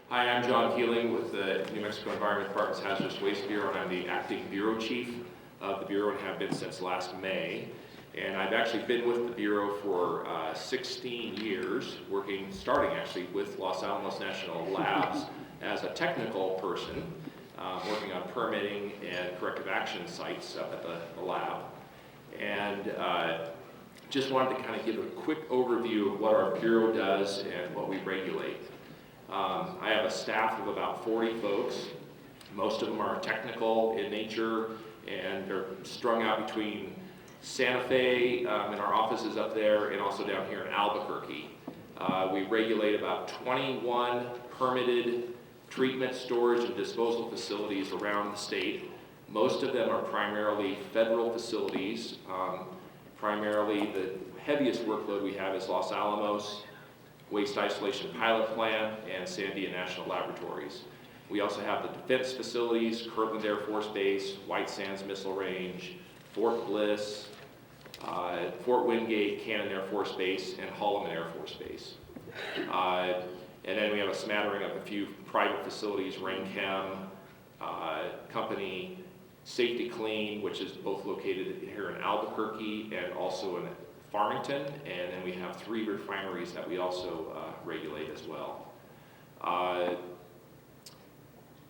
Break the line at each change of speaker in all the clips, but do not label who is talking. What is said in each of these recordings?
Hi, I'm John Kieling with the New Mexico Environment Department's Hazardous Waste Bureau, and I'm the acting Bureau Chief of the Bureau and have been since last May. And I've actually been with the Bureau for 16 years, starting actually with Los Alamos National Labs as a technical person, working on permitting and corrective action sites up at the lab. And just wanted to kind of give a quick overview of what our Bureau does and what we regulate. I have a staff of about 40 folks. Most of them are technical in nature, and they're strung out between Santa Fe in our offices up there and also down here in Albuquerque. We regulate about 21 permitted treatment, storage, and disposal facilities around the state. Most of them are primarily federal facilities. Primarily the heaviest workload we have is Los Alamos Waste Isolation Pilot Plant and Sandia National Laboratories. We also have the defense facilities, Kirtland Air Force Base, White Sands Missile Range, Fort Bliss, Fort Wingate Cannon Air Force Base, and Holloman Air Force Base. And then we have a smattering of a few private facilities, Rainchem Company, Safety Clean, which is both located here in Albuquerque and also in Farmington, and then we have 3 refineries that we also regulate as well.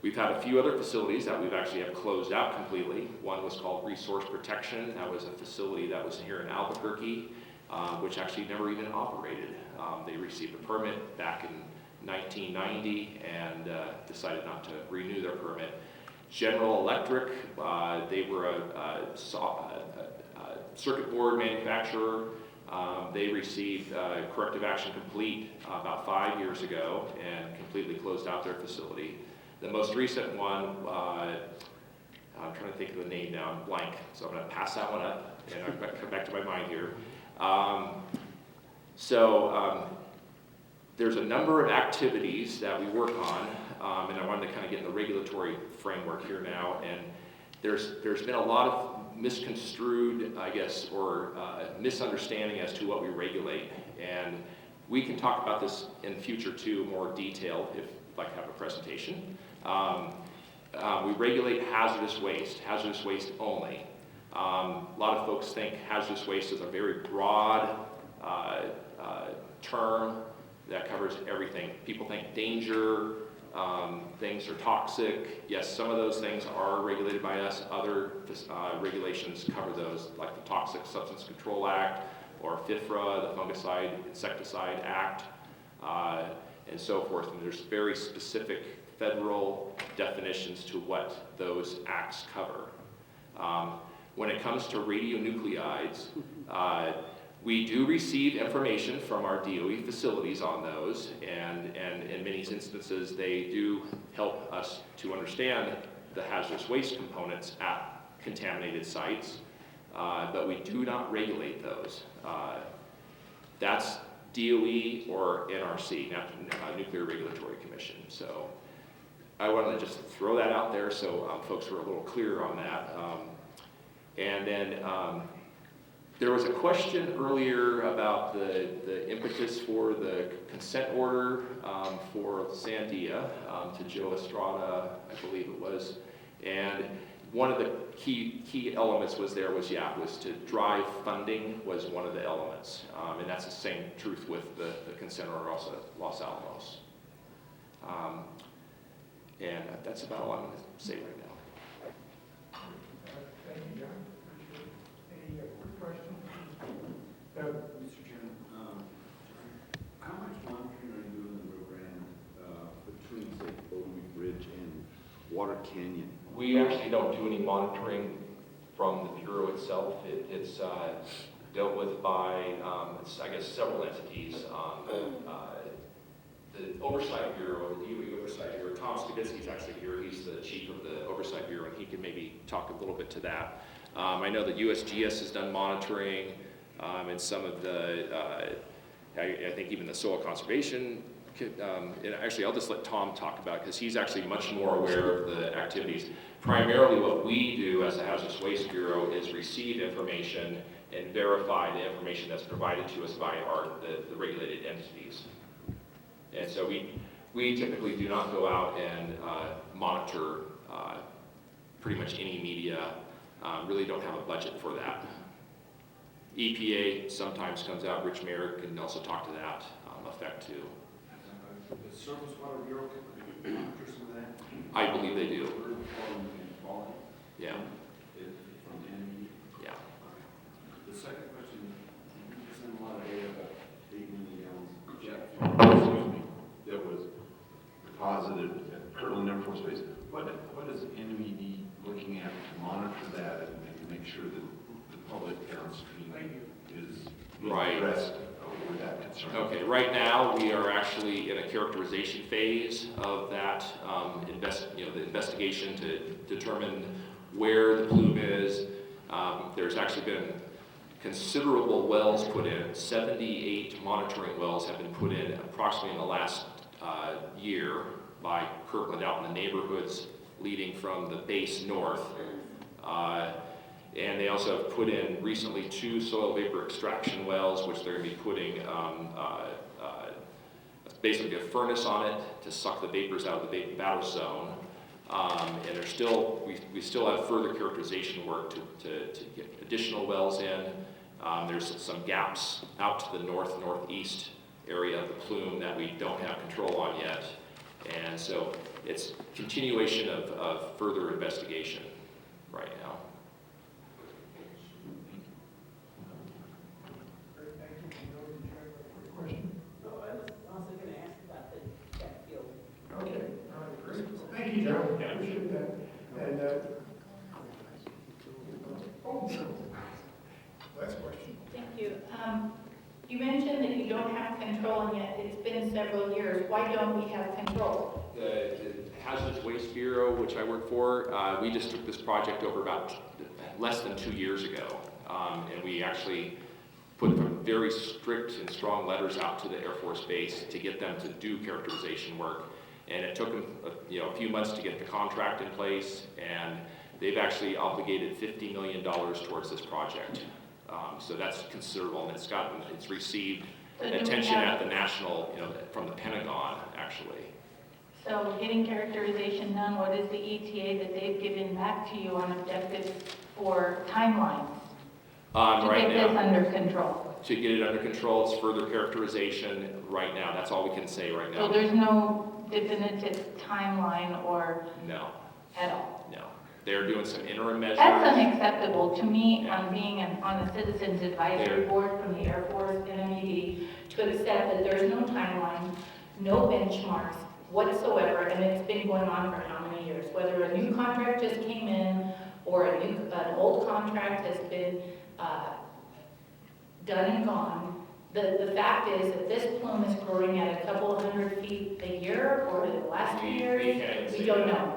We've had a few other facilities that we've actually have closed out completely. One was called Resource Protection. That was a facility that was here in Albuquerque, which actually never even operated. They received a permit back in 1990 and decided not to renew their permit. General Electric, they were a circuit board manufacturer. They received corrective action complete about 5 years ago and completely closed out their facility. The most recent one, I'm trying to think of the name now, I'm blank, so I'm going to pass that one up and I'll come back to my mind here. There's a number of activities that we work on, and I wanted to kind of get in the regulatory framework here now, and there's been a lot of misconstrued, I guess, or misunderstanding as to what we regulate. And we can talk about this in future too, more detail, if you'd like to have a presentation. We regulate hazardous waste only. A lot of folks think hazardous waste is a very broad term that covers everything. People think danger, things are toxic. Yes, some of those things are regulated by us. Other regulations cover those, like the Toxic Substance Control Act, or FIFRA, the Fungicide Insecticide Act, and so forth. And there's very specific federal definitions to what those acts cover. When it comes to radionuclides, we do receive information from our DOE facilities on those, and in many instances they do help us to understand the hazardous waste components at contaminated sites, but we do not regulate those. That's DOE or NRC, Nuclear Regulatory Commission. So I wanted to just throw that out there so folks were a little clearer on that. And then there was a question earlier about the impetus for the consent order for Sandia to Joe Estrada, I believe it was. And one of the key elements was to drive funding was one of the elements. And that's the same truth with the consent order also at Los Alamos. And that's about all I'm going to say right now.
Thank you, John. Any quick questions?
Mr. Chairman, how much monitoring are you doing in the Rio Grande between, say, Golden Bridge and Water Canyon?
We actually don't do any monitoring from the Bureau itself. It's dealt with by, I guess, several entities. The Oversight Bureau, the DOE Oversight Bureau, Tom Skibitsky's actually here. He's the chief of the Oversight Bureau, and he can maybe talk a little bit to that. I know that USGS has done monitoring, and some of the, I think even the soil conservation, and actually I'll just let Tom talk about it because he's actually much more aware of the activities. Primarily what we do as the Hazardous Waste Bureau is receive information and verify the information that's provided to us by the regulated entities. And so We typically do not go out and monitor pretty much any media. Really don't have a budget for that. EPA sometimes comes out. Rich Merrick can also talk to that effect too.
The Surface Water Bureau, monitor some of that?
I believe they do. Yeah.
From NE?
Yeah.
The second question, you sent a lot of data about 8 million gallons jet fuel that was deposited at Kirtland Air Force Base. What is NED looking at to monitor that and make sure that the public downstream is
Right.
addressed with that concern?
Okay, right now, we are actually in a characterization phase of that, the investigation to determine where the plume is. There's actually been considerable wells put in. 78 monitoring wells have been put in approximately in the last year by Kirkland out in the neighborhoods leading from the base north. And they also have put in recently 2 soil vapor extraction wells, which they're going to be putting basically a furnace on it to suck the vapors out of the battle zone. And there's still, we still have further characterization work to get additional wells in. There's some gaps out to the northeast area of the plume that we don't have control on yet. And so it's continuation of further investigation right now.
Great, thank you. Joe, did you have a quick question?
No, I was also going to ask about the jet fuel.
Okay, all right, great. Thank you, Joe. Appreciate that. And, last question.
Thank you. You mentioned that you don't have control, and yet it's been several years. Why don't we have control?
The Hazardous Waste Bureau, which I work for, we just took this project over about less than 2 years ago. And we actually put very strict and strong letters out to the Air Force Base to get them to do characterization work. And it took them a few months to get the contract in place, and they've actually obligated $50 million towards this project. So that's considerable, and it's received attention at the national, from the Pentagon, actually.
So getting characterization done, what is the ETA that they've given back to you on objectives for timelines? To
Right
get this
now,
under control?
to get it under control, it's further characterization right now. That's all we can say right
So
now.
there's no definitive timeline or
No,
at all?
no. They're doing some interim measures.
That's unacceptable to me
Yeah.
on being on the Citizens Advisory
There.
Board from the Air Force NMED to accept that there's no timeline, no benchmarks whatsoever, and it's been going on for how many years? Whether a new contract just came in or an old contract has been done and gone, the fact is that this plume is growing at a couple of 100 feet a year or the last few
We
years,
can't
we
say
don't
that.
know.